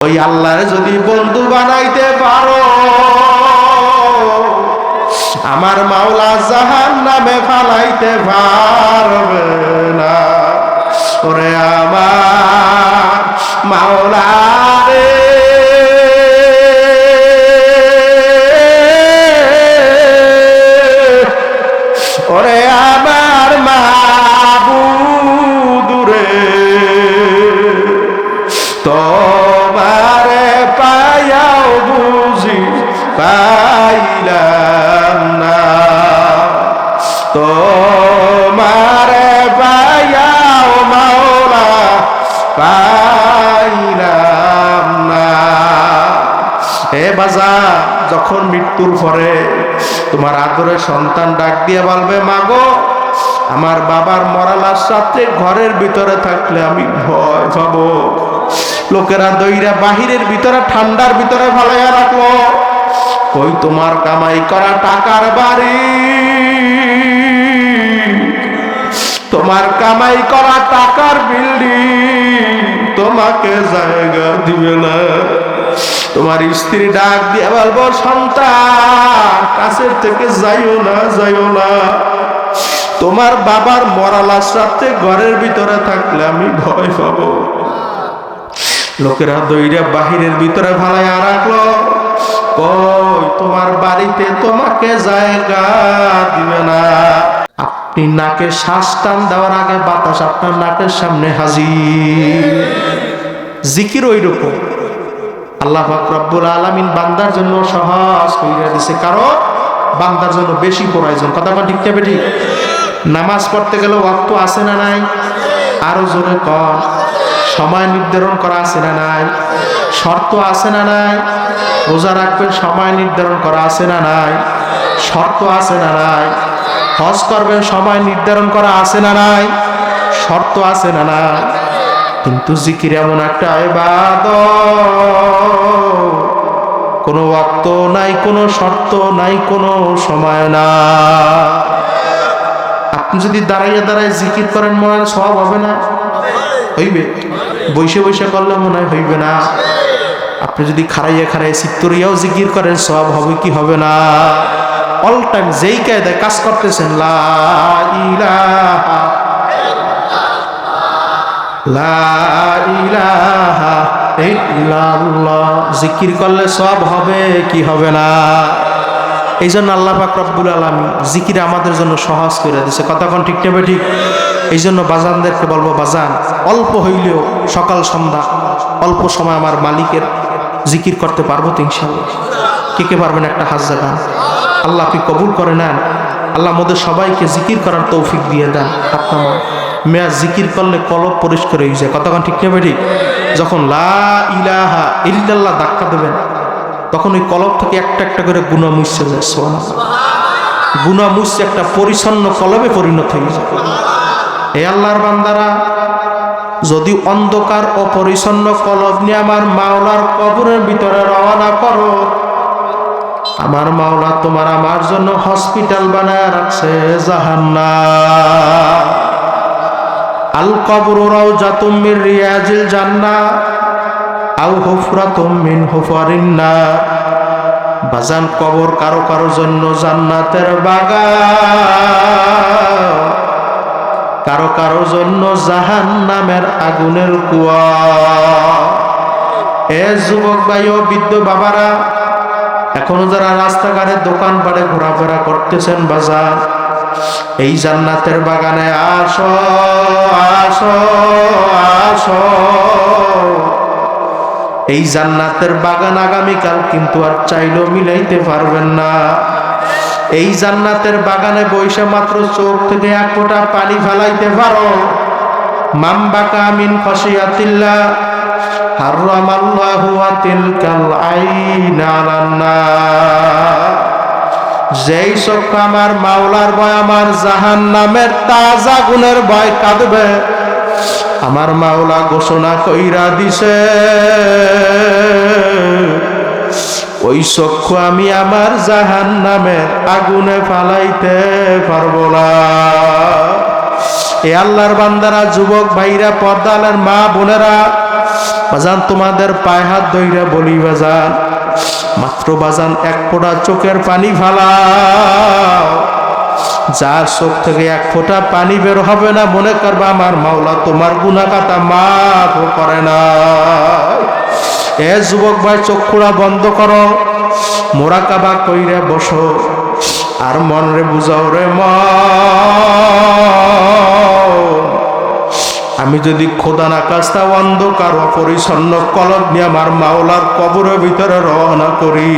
ওই আল্লাহর যদি বন্ধু বানাইতে পারো, আমার মাওলা জাহান্নামে ফালাইতে পারবে না। ওরে আমার মাওলা রে, ওরে আমার মাবুদ রে, তোমারে পাইয়াও বুঝি পাইলাম না, তোমারে পাইয়াও মাওলা পাইলাম না। হে বাজা, যখন মৃত্যুর পরে তোমার আদরের সন্তান ডাক দিয়ে বলবে, মাগো আমার বাবার মরা লাশ রাত্রে ঘরের ভিতরে থাকলে আমি ভয় পাবো, লোকেরা দইরা বাহিরের ভিতরে ঠান্ডার ভিতরে ভালাইয়া রাখলো, কই তোমার কামাই করা টাকার বাড়ি, তোমার কামাই করা টাকার বিল্ডিং তোমাকে জায়গা দিবে না। তোমার স্ত্রী ডাক দিয়ে বলবো, সন্তান কাছের থেকে যাইও না, যাইও না, তোমার বাবার মরা লাশ রাতে ঘরের ভিতরে থাকলে আমি ভয় পাবো, লোকেরা দইরা বাহিরের ভিতরে ভালাইয়া রাখলো, কই তোমার বাড়িতে তোমাকে জায়গা দিবে না। আপনি নাকে শ্বাস টান দেওয়ার আগে বাতাস আপনার নাকের সামনে হাজির। জিকির ওই রকম আল্লাহ পাক রব্বুল আলামিন বান্দার জন্য সহজ করে দিয়েছে, কারণ বান্দার জন্য বেশি প্রয়োজন। কথা ঠিক না ঠিক? নামাজ পড়তে গেলে ওয়াক্ত আছে না নাই? আরো জোরে কর। সময় নির্ধারণ করা আছে না নাই? শর্ত আছে না নাই? রোজা রাখবেন, সময় নির্ধারণ করা আছে না নাই? শর্ত আছে না নাই? হজ করবেন, সময় নির্ধারণ করা আছে না নাই? শর্ত আছে না নাই? কিন্তু জিকির এমন একটা ইবাদত, কোনো ওয়াক্ত নাই, কোনো শর্ত নাই, কোনো সময় না। আপনি যদি দাঁড়াইয়া দাঁড়ায় জিকির করেন, মনে হয় সওয়াব হবে না? হইবে। বৈশে বৈশে করলে মনে হয় হইবে না। আপনি যদি খাড়াইয়া খাড়াইয়া চিত্তরিয়াও জিকির করেন, সওয়াব হবে কি হবে না? অল টাইম যেই কায়দায় কাজ করতেছেন, লা ইলাহা লা ইলাহা ইল্লাল্লাহ, জিকির করলে সওয়াব হবে কি হবে না? এই জন্য আল্লাহ পাক রব্বুল আলামিন জিকির আমাদের জন্য সহজ করে দিয়েছে। কথা কোন ঠিক নেবে ঠিক? এই জন্য বাজানদেরকে বলবো, বাজান অল্প হইলেও সকাল সন্ধ্যা অল্প সময় আমার মালিকের জিকির করতে পারবো তো ইনশাআল্লাহ? কে কে পারবেন একটা হাত জাগান। আল্লাহ আপনি কবুল করে নেন। আল্লাহ আমাদের সবাইকে জিকির করার তৌফিক দিয়ে দেন। হাত নামান। মেয়া জিকির করলে কলব পরিষ্কার হয়ে যায়। কথা কোন ঠিক নেবে ঠিক? যখন লা ইলাহা ইল্লাল্লাহ ধাক্কা দেবেন, তখন ওই কলব থেকে একটা একটা করে গুনাহ মুছে যায়। সুবহানাল্লাহ। গুনাহ মুছে একটা পরিচ্ছন্ন কলবে পরিণত হয়ে যায়। হে আল্লাহর বান্দারা, যদি অন্ধকার ও পরিচ্ছন্ন কলব নিয়ে আমার মাওলার কবরের ভিতরে রওনা করো, আমার মাওলা তোমার আমার জন্য হসপিটাল বানায় রাখছে জাহান্নাম। আল কবরু রাউজাতুম মির রিয়াজিল জান্নাহ আও হুফরাতুম মিন হুফারিন নার। বাজান, কবর কারো কারো জন্য জান্নাতের বাগান, কারো কারো জন্য জাহান্নামের আগুনের কুয়া। এ যুবক ভাই ও বৃদ্ধ বাবারা, এখনো যারা রাস্তাঘাটে দোকান পাড়ে ঘোরাফেরা করতেছেন, বাজার এই জান্নাতের বাগানে আসো, আসো, আসো। এই জান্নাতের বাগান আগামীকাল কিন্তু আর চাইলেও মিলাইতে পারবেন না। এই জান্নাতের বাগানে বৈশা মাত্র চোখ থেকে এক ফোঁটা পানি ফেলাইতে পারো। মামবাকা মিন খশিয়াতিল্লাহ হারামাল্লাহু ওয়া তিলকাল আইনা আলান নার। যেই চোখ আমার মাওলার ভয়, আমার জাহান্নামের তাজা গুণের ভয় কাঁদবে, আমার মাওলা ঘোষণা কইরা দিছে, ওই চক্ষু আমি আমার জাহান্নামের আগুনে ফালাইতে পারবো না। এ আল্লাহর বান্দারা, যুবক ভাইরা, পর্দালের মা বোনেরা, বাজান তোমাদের পায়ে হাত ধইরা বলি বাজান, মাত্র বাজান এক ফোঁটা চোখের পানি ফালাও। যার চোখ থেকে এক ফোঁটা পানি বের হবে না, মনে করবা আমার মাওলা তোমার গুনাহ খাতা মাফ করে না। এ যুবক ভাই, চক্ষুরা বন্ধ করো, মোরাকাবা কইরা বসো, আর মন রে বুঝাও রে আমি যদি খোদা না কাস্তা অন্ধকার অপরিচ্ছন্ন কলব নিয়ে আমার মাওলার কবরের ভিতরে রওনা করি,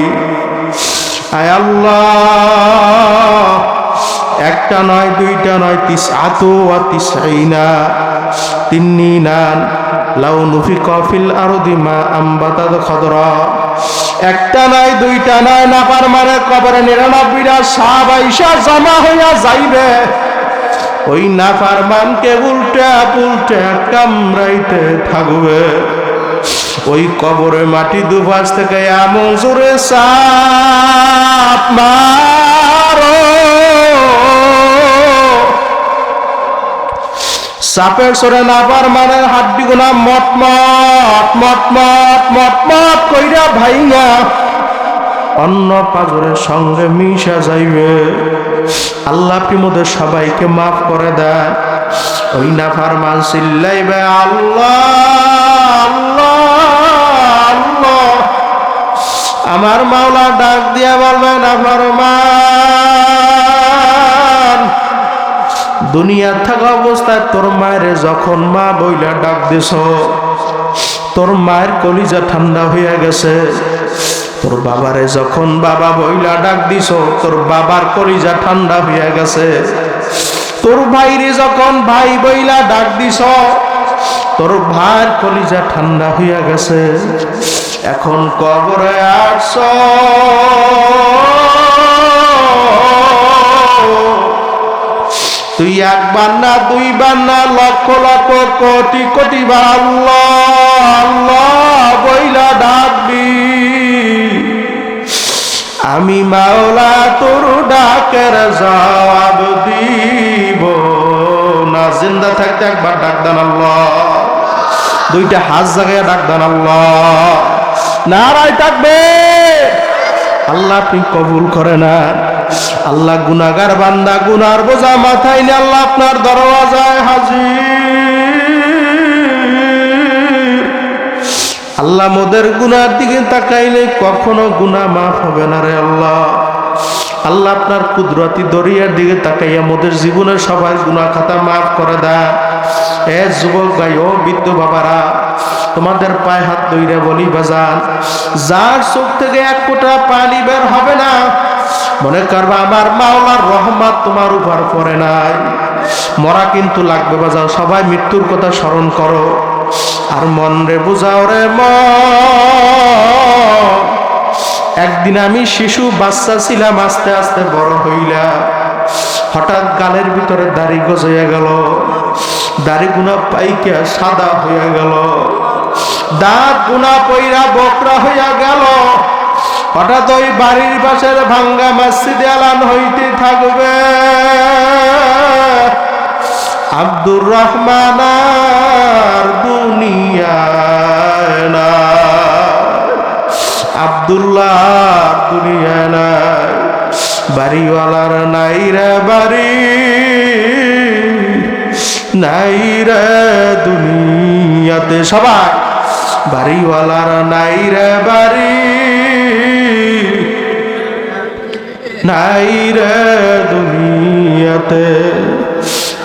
আয় আল্লাহ, একটা নয়, দুইটা নয়, ৯৯ তিন্নিনান লাউ নুফিকা ফিল আরদি মা আম্বাতাত খদরা। একটা নয়, দুইটা নয়, নাফরমানের কবরে ৯৯টা সাপ আইসা জমা হইয়া যাইবে। ওই নাফরমানকে উল্টা পুল্টা কামড়াইতে থাকবে। ওই কবরে মাটি দুপাশ থেকে এমন জোরে সাপ মারো, সাপের সরে নাফরমানের হাড্ডি গুনা মটমট মটমট মটমট কইরা ভাইঙা অন্য পাজরের সঙ্গে মিশা যাইবে। আল্লাহ আপনি মোদের সবাইকে মাফ করে দেন। ওই নাফরমান চিল্লাইবে আল্লাহ আল্লাহ আল্লাহ। আমার মাওলা ডাক দিয়া বলবে, নাফরমান, দুনিয়া থাকা অবস্থায় তোর মায়ের যখন মা বইলা ডাক দিছ, তোর মায়ের কলিজা ঠান্ডা হইয়া গেছে। তোর বাবারে যখন বাবা বইলা ডাক দিছ, তোর বাবার কলিজা ঠান্ডা হইয়া গেছে। তোর ভাইরে যখন ভাই বইলা ডাক দিছ, তোর ভাইয়ের কলিজা ঠান্ডা হইয়া গেছে। এখন কবরে আসছ, তুই একবার না, দুইবার না, লক্ষ লক্ষ কোটি কোটি বার আল্লাহ আল্লাহ বইলা ডাকবি। আমি মাওলা তোর ডাকের জবাব দিব না। জিন্দা থাকতে একবার ডাক দেন আল্লাহ, দুইটা হাত জায়গায় ডাক দেন আল্লাহ, নারায় থাকবে। আল্লাহ আপনি কবুল করে না। আল্লাহ গুনাহগার বান্দা, গুনার বোঝা মাথায় নিয়ে আল্লাহ আপনার দরওয়াজায় হাজির। আল্লাহ মোদের গুনার দিকে তাকাইলে কখনো গুনাহ মাফ হবে না রে আল্লাহ। আল্লাহ আপনার কুদরতি দরিয়ার দিকে তাকাইয়া মোদের জীবনের সবার গুনাহ খাতা মাফ করে দেন। এ যুবক ভাই, ও বৃদ্ধ বাবারা, তোমাদের পায়ে হাত ধইরা বলি বাজান, যার চোখ থেকে এক ফোঁটা পানি বের হবে না, মনে করবা আমার মাওলার রহমত তোমার উপর পড়ে নাই। মরা কিন্তু লাগবে বাজাও, সবাই মৃত্যুর কথা স্মরণ করো, আর মন রে বুঝাও রে একদিন আমি শিশু বাচ্চা ছিলাম, আস্তে আস্তে বড় হইলাম। হঠাৎ গালের ভিতরে দাড়ি গজাইয়া গেল, দাড়ি গুনা পাইকা সাদা হইয়া গেল, দাঁত গুনা পইরা বকরা হইয়া গেল। হঠাৎ ওই বাড়ির পাশের ভাঙ্গা মসজিদে আলান হইতে থাকবে, আব্দুর রহমান আর দুনিয়ায় না, আব্দুল্লাহ দুনিয়ায় নাই, বাড়িওয়ালার নাই রে বাড়ি, নাই রে দুনিয়াতে। সবাই বাড়িওয়ালার নাই রে বাড়ি, নাই রে দুনিয়াতে।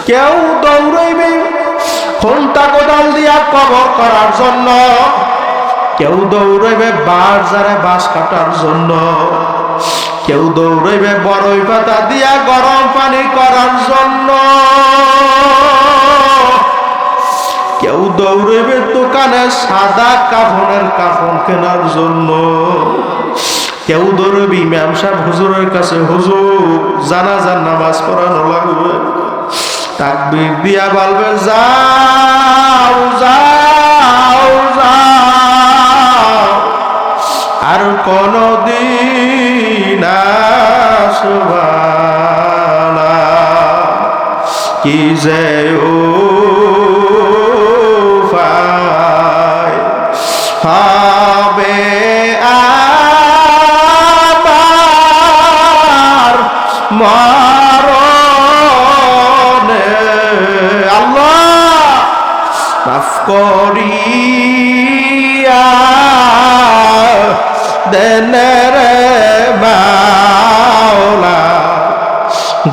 কেউ দৌড়াইবে খন্তা কোদাল দিয়া কবর করার জন্য, কেউ দৌড়াইবে বাঁশ যারা বাঁশ কাটার জন্য, কেউ দৌড়াইবে বড়ই পাতা দিয়া গরম পানি করার জন্য, কেউ দৌড়াইবে দোকানে সাদা কাফনের কাফন কেনার জন্য, কেউ দৌড়াবে ইমাম সাহেব হুজুরের কাছে, হুজুর জানাজার নামাজ পড়ানো লাগবে। তাকবীর দিয়া বলবে যাও যাও যাও, আর কোনদিন আসবা না। কি যে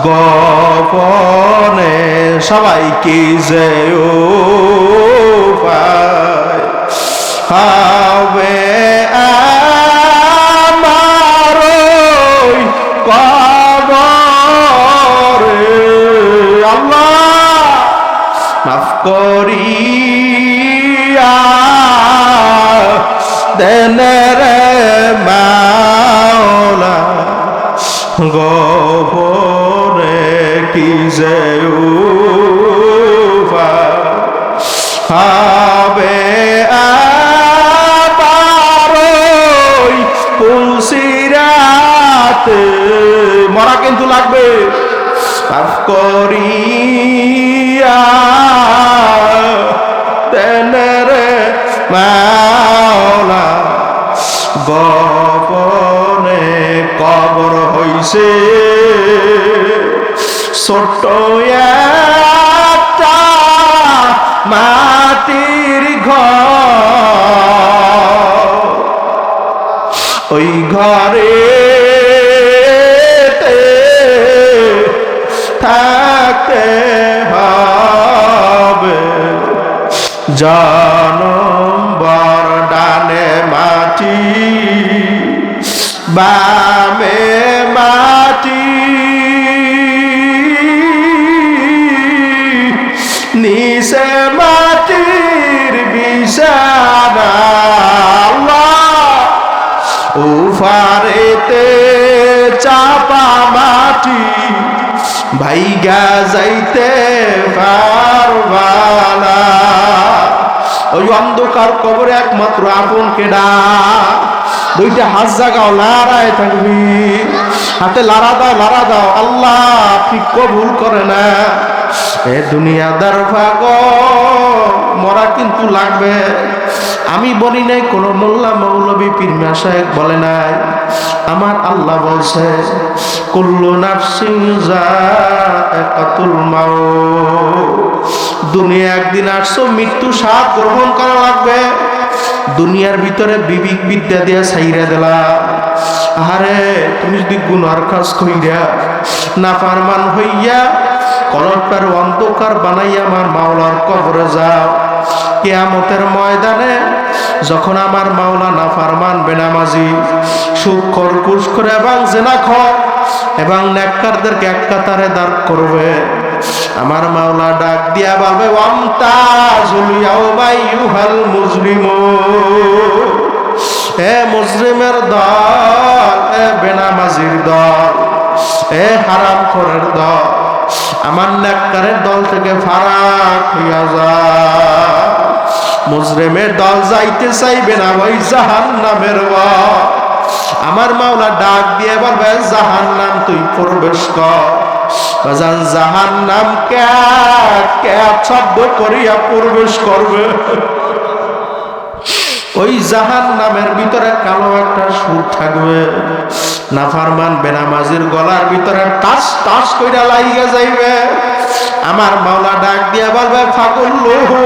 গোপনে সবাই কি যে উপায় হবে আমার ওই কবরে। আল্লাহ মাফ করিয়া দেন রে মাওলা গোপনে কি যে উপায় হবে আবার ওই পুলসিরাতে। মরা কিন্তু লাগবে। মাফ করিয়া দেন রে মাওলা গোপনে কবর হইছে ছোট্ট একটা মাটির ঘর। ওই ঘরে থাকতে হবে জনম্বর। ডানে মাটি বামে মাটি নিচে মাটির বিছানা। উফারেতে চাপা মাটি ভাইগা যাইতে পারবানা। ওই অন্ধকার কবরে একমাত্র আপন কেডা। দুইটা হাত জাগাও, লড়াই থাকবি, হাতে লাড়া দাও। আল্লাহ ঠিক কবুল করে না। এ দুনিয়াদার পাগল, মরা কিন্তু লাগবে। আমি বলি নাই, কোন মোল্লা মৌলবী পীর মাশায়েখ বলে নাই। আমার আল্লাহ বলছে কুল্লু নাফসিন যায়কাতুল মাউত। দুনিয়া একদিন আসছো, মৃত্যু স্বাদ গ্রহণ করা লাগবে। দুনিয়ার ভিতরে বিবেক বিদ্যা দিয়া ছাইরা দিলা। আরে তুমি যদি গুনার কাজ কইরা নাফরমান হইয়া কলবটার অন্ধকার বানাইয়া আমার মাওলার কবরে যাও, কিয়ামতের ময়দানে যখন আমার মাওলা নাফরমান বেনামাজি সুদখোর ঘুষখোর এবং জিনাখোর এবং নেককারদেরকে এক কাতারে দাঁড় করবে, আমার মাওলা ডাক দিয়া বলবে ওয়ামতাজুল ইয়াউমা আইয়ুহাল মুজরিমুন। এ মুজরিমের দল, এ বেনামাজির দল, এ হারামখোরের দল, আমার নেককারের দল থেকে ফারাক হইয়া যায়। মুজরিমের দল যাইতে চাইবে না ওই জাহান্নামের পথ। আমার মাওলা ডাক দিয়ে বলবে জাহান্নাম তুই প্রবেশ কর। বাজান জাহান্নাম কে শব্দ করিয়া প্রবেশ করবে। ওই জাহান্নামের ভিতরে কালো একটা সুর থাকবে। নাফরমান বেনামাজির গলার ভিতরে টাস টাস কইরা লাইগা যাইবে। আমার মাওলা ডাক দিয়া বলবে ফাকুল্লুহু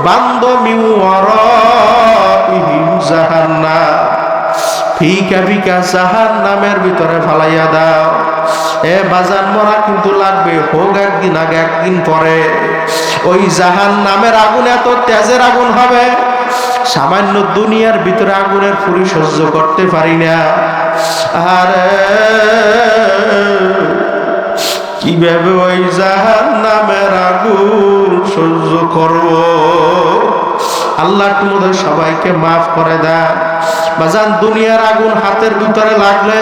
বান্দ মিউ ওয়ারাইহিম জাহান্নাম, ফিকা ফিকা জাহান্নামের ভিতরে ফালাইয়া দাও। এ বাজান মরা কিন্তু লাগবে, হোক একদিন আগে একদিন পরে। ওই জাহান্নামের আগুন এত তেজের আগুন হবে, সামান্য দুনিয়ার ভিতরে আগুনের ফুরি সহ্য করতে পারি না। আরে কিভাবে ওই জাহান্নামের আগুন সহ্য করব? আল্লাহ তোমাদের সবাইকে মাফ করে দেন। বাজান দুনিয়ার আগুন হাতের ভিতরে লাগলে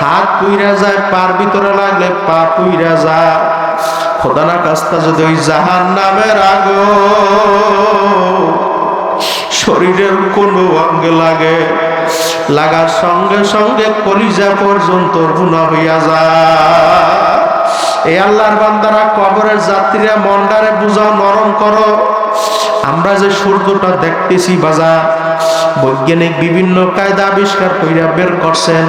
হাত পুইরা যায়, পার ভিতরে লাগলে পা পুইরা যায়। খোদা না কাস্তা যদি ওই জাহান্নামের আগুন শরীরের কোনো অঙ্গে লাগে, লাগার সঙ্গে সঙ্গে কলিজা পর্যন্ত ভুনা হইয়া যায়। এই আল্লাহর বান্দারা, কবরের যাত্রীরা, মন্ডারে বুঝাও, নরম করো। আমরা যে সূর্যটা দেখতেছি বাজার, বৈজ্ঞানিক বিভিন্ন কায়দা আবিষ্কার কইরা বের করছেন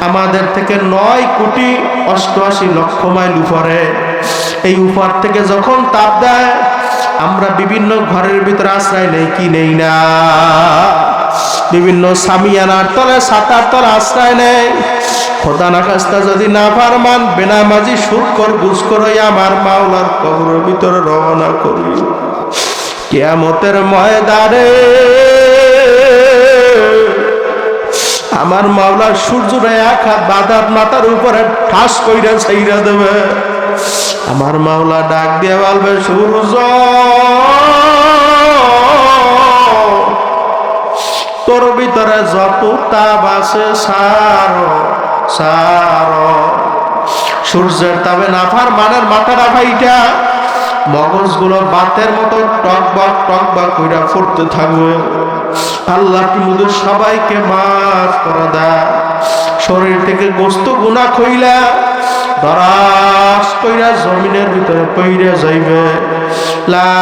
আমাদের থেকে 9,88,00,000 মাইল উপরে। এই উপর থেকে যখন তাপ দেয়, আমরা বিভিন্ন ঘরের ভিতরে আশ্রয় নেই কি নেই না, বিভিন্ন সামিয়ানার তলে, ছাতার তলে আশ্রয় নেই। খোদা না খাস্তা যদি না ফারমান বেনামাজি সুদখোর ঘুষখোর হইয়া আমার মাওলার কবরের ভিতরে রওনা করি, কিয়ামতের ময়দানে আমার মাওলার সূর্যরে এক হাত বাঁধার মাথার উপরে ঠাস কইরা ছাইরা দেবে। আমার মাওলা ডাক দিয়ে বলবে, সূর্য তোর ভিতরে যত তাপ আছে সারো সারো। সূর্যের তাপে নাফরমানের মাথাটা ফাইটা মগজগুলো বাতের মতো টকবক টকবক কইরা ফুটতে থাকবে। আল্লাহ তুমি সবাইকে মাফ করে দেয়। শরীর থেকে গোস্ত গুনাহ খইলা দরাস কইরা জমিনের ভিতরে পইরা যাইবে। লা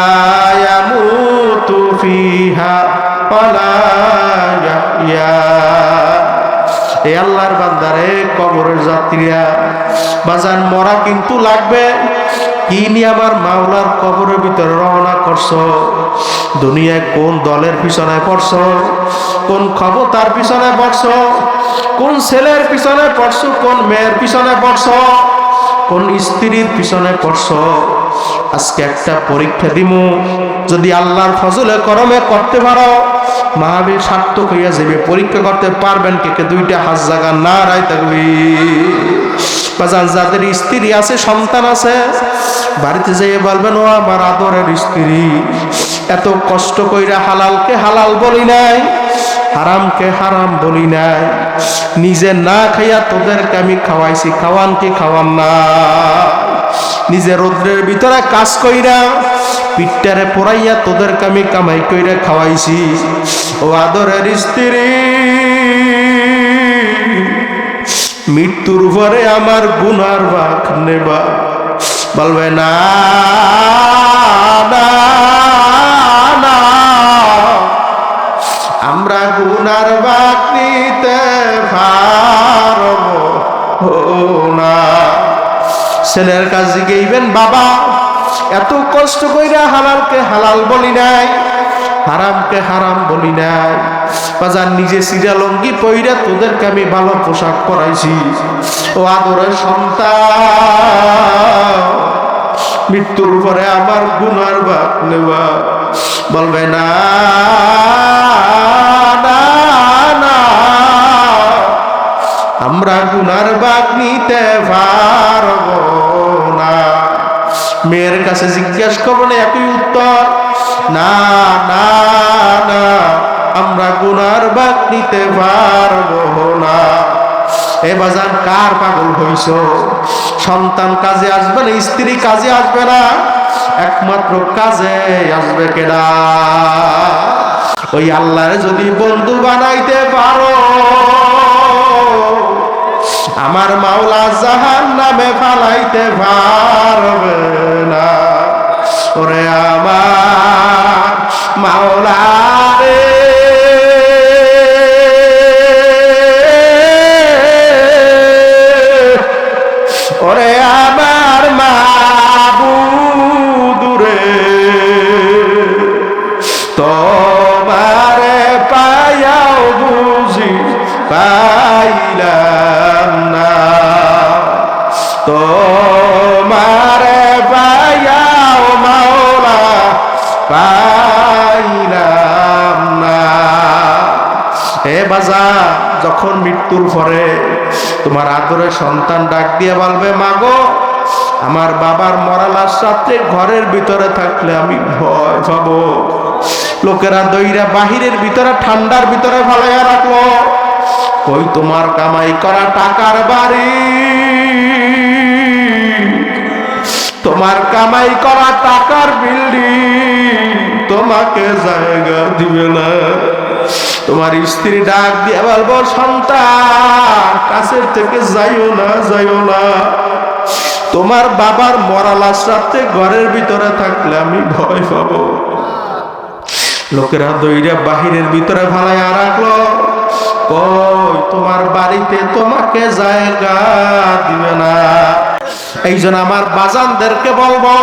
ইয়ামুতু ফিহা ওয়ালা ইয়াহইয়া। এ আল্লাহর বান্দারে, কবরের যাত্রীরা বাজান মরা কিন্তু লাগবে। কি নিয়ে আমার মাওলার কবরের ভিতরে রওনা করছো? দুনিয়ায় কোন দলের পিছনে পড়ছো? কোন ক্ষমতার পিছনে পড়ছো? কোন ছেলের পিছনে পড়ছো? কোন মেয়ের পিছনে পড়ছো? কোন স্ত্রীর পিছনে পড়ছো? আজকে একটা পরীক্ষা দিমু, যদি আল্লাহর ফজলে করমে করতে পারো মাহফিল সার্থক হইয়া যাবে। পরীক্ষা করতে পারবেন কে কে? দুইটা হাত জায়গা না রায় থাকবি। বাজান যাদের স্ত্রী আছে, সন্তান আছে, বাড়িতে যেয়ে বলবেন, ও আমার আদরের স্ত্রী, এত কষ্ট কইরা হালালকে হালাল বলি নাই, হারামকে হারাম বলি নাই, নিজে না খাইয়া তোদেরকে আমি খাওয়াইছি, খাওয়ান কি খাওয়ান না? নিজে রোদ্রের ভিতরে কাজ কইরা পিঠটারে পোড়াইয়া তোদেরকে আমি কামাই কইরা খাওয়াইছি। ও আদরের স্ত্রী, মৃত্যুর পরে আমার গুনার ভাগ নেবা? বলবে না না না, আমরা গুনার ভাগ নিতে পারব না। ছেলের কাছে গেইবেন, বাবা এত কষ্ট কইরা হালালকে হালাল বলি নাই, হারামকে হারাম বলি নাই, বাজার নিজে সিরা লঙ্গি পইরা তোদেরকে আমি ভালো পোশাক পরাইছি। ও আদরের সন্তান, মৃত্যুর পরে আমার গুনার ভাগ নেবা? বলবে না না না, আমরা গুনার ভাগ নিতে পারব না। মেয়ের কাছে জিজ্ঞেস করবেন, একই উত্তর, না না না, আমরা গুনার ভাগ নিতে পারব না। এ বাজান কার পাগল হইছ? সন্তান কাজে আসবে না, স্ত্রী কাজে আসবে না, একমাত্র কাজে আসবে কেডা? ওই আল্লাহর যদি বন্ধু বানাইতে পারো, আমার মাওলা জাহান্নামে ফালাইতে পারবে না। ওরে আমার মাওলা রে, ওরে আমার মাবুদ রে, তোমারে পায়াও বুঝি পাইলাম না, তোমারে পায়াও মাওলা পাইলাম না। হে বাজা, যখন মৃত্যুর পরে তোমার আদরের সন্তান ডাক দিয়ে বলবে, মাগো আমার বাবার মরা লাশ রাত্রে ঘরের ভিতরে থাকলে আমি ভয় পাবো, লোকেরা দইরা বাহিরের ভিতরে ঠান্ডার ভিতরে ফালাইয়া রাখলো, কই তোমার কামাই করা টাকার বাড়ি, তোমার কামাই করা টাকার বিল্ডিং তোমাকে জায়গা দিবে না। তোমার স্ত্রী ডাক দিয়ে বলবো, সন্তান কাছের থেকে যাইও না, যাইও না, তোমার বাবার মরা লাশ রাতে ঘরের ভিতরে থাকলে আমি ভয় পাবো। লোকেরা দইরা বাহিরের ভিতরে ফালাইয়া রাখলো, কই তোমার বাড়িতে তোমাকে জায়গা দিবে না। এই জন্য আমার বাজানদেরকে বলবো,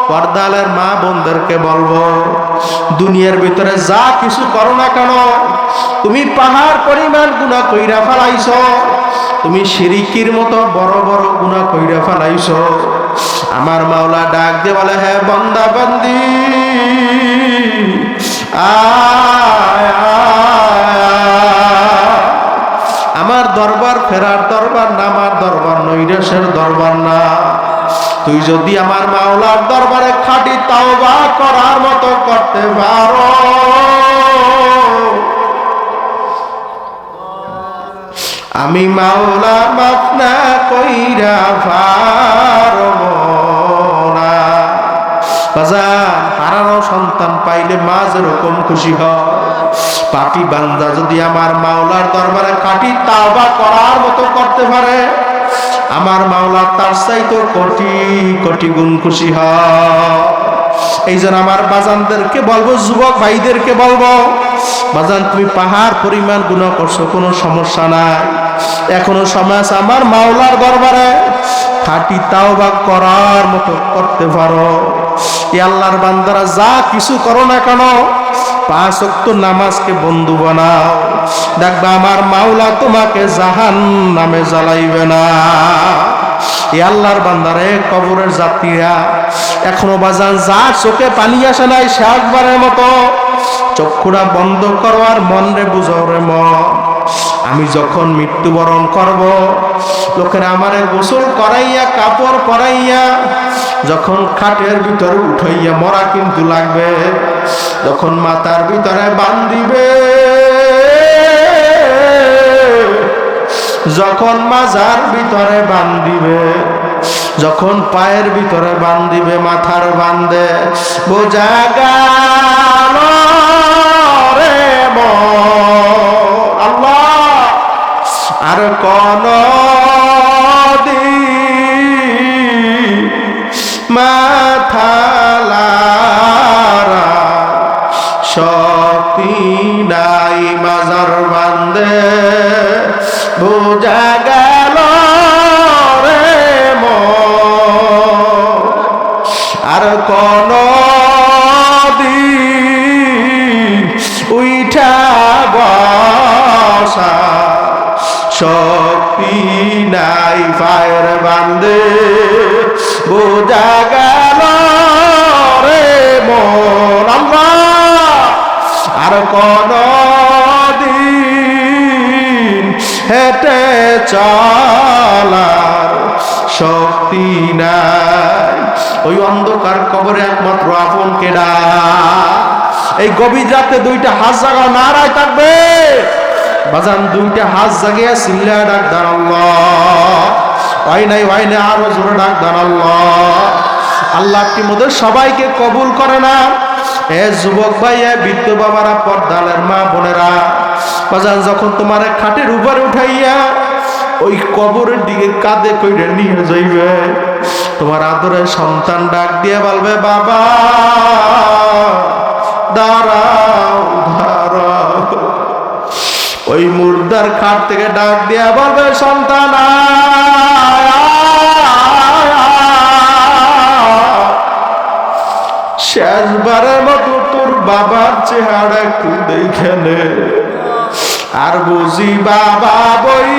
পর্দালের মা বোনদেরকে বলবো, দুনিয়ার ভিতরে যা কিছু করো না কেন, তুমি পাহাড় পরিমাণ গুনাহ কইরা ফেলাইছো, তুমি শিরিকির মতো বড় বড় গুনাহ কইরা ফেলাইছো। আমার মাওলা ডাক দিয়ে বলে, হ্যাঁ বান্দা বান্দি, আয় আমার দরবার ফেরার দরবার না, আমার দরবার নৈরাশের দরবার না। তুই যদি আমার মাওলার দরবারে খাঁটি তাওবা করার মতো করতে পারো, আমি মাওলা মাফ না কইরা পারব না। বাজান, হারানো সন্তান পাইলে মা যেরকম খুশি হয়, পাপী বান্দা যদি আমার মাওলার দরবারে খাঁটি তাওবা করার মতো করতে পারে, আমার মাওলা তার চাইতে কোটি কোটি গুণ খুশি হয়। এই জন্য আমার বাজানদেরকে বলবো, যুবক ভাইদেরকে বলবো, বাজান তুমি পাহাড় পরিমাণ গুনাহ করছো, কোনো সমস্যা নাই, এখনো সময় আছে আমার মাওলার দরবারে খাঁটি তাওবা করার মতো করতে পারো। এই আল্লাহর বান্দারা যা কিছু করো না কেন, 5 ওয়াক্ত নামাজকে বন্ধু বানাও, দেখবা আমার মাওলা তোমাকে জাহান্নামে জ্বালাইবে না। এই আল্লাহর বান্দারে, কবরের যাত্রীরা, এখনো বাজান যা চোখে পানি আসে নাই শেষবারের মতো চক্ষুরা বন্ধ করো আর মন রে বুঝাও রে মন, আমি যখন মৃত্যুবরণ করব, লোকেরা আমারে গোসল করাইয়া কাপড় পরাইয়া যখন খাটের ভিতরে উঠাইয়া, মরা কিন্তু লাগবে, যখন মাথার ভিতরে বান্ধিবে, যখন মাজার ভিতরে বান্ধিবে, যখন পায়ের ভিতরে বান্ধিবে, মাথার বান্ধে, বোঝা গেল রে আল্লাহ আর কোন মাথা লারা শক্তি নাই, মাজার বান্ধে বোঝা গেল রে আর কোন দিন উইঠা বসা শক্তি নাই, পায়ের বান্ধে বোঝা গেল রে মন আল্লাহ আর কোন দিন হেঁটে চলার শক্তি নাই। ওই অন্ধকার কবরে একমাত্র আপন কেডা? এই গভীর রাতে 2টা হাত জাগা নারায় থাকবে বাজান, 2টা হাত জাগিয়া চিল্লা ডাক দান আল্লাহ, হয় নাই আরো জোরে ডাক দান আল্লাহ। আল্লাহ কি মোদের সবাইকে কবুল করে না? এ যুবক ভাই, এ বৃদ্ধ বাবারা, পর্দালের মা বোনেরা, বাজান যখন তোমার খাটের উপরে উঠাইয়া ওই কবরের দিকে কাঁধে কইরে নিয়ে যাইবে, তোমার আদরের সন্তান ডাক দিয়ে বলবে, বাবা দাঁড়াও দাঁড়াও। ওই মুর্দার খাট থেকে ডাক দিয়া বলবে, সন্তান শেষবারের মতো তোর বাবার চেহারা একটু দেখে নে। আর বুঝি বাবা বই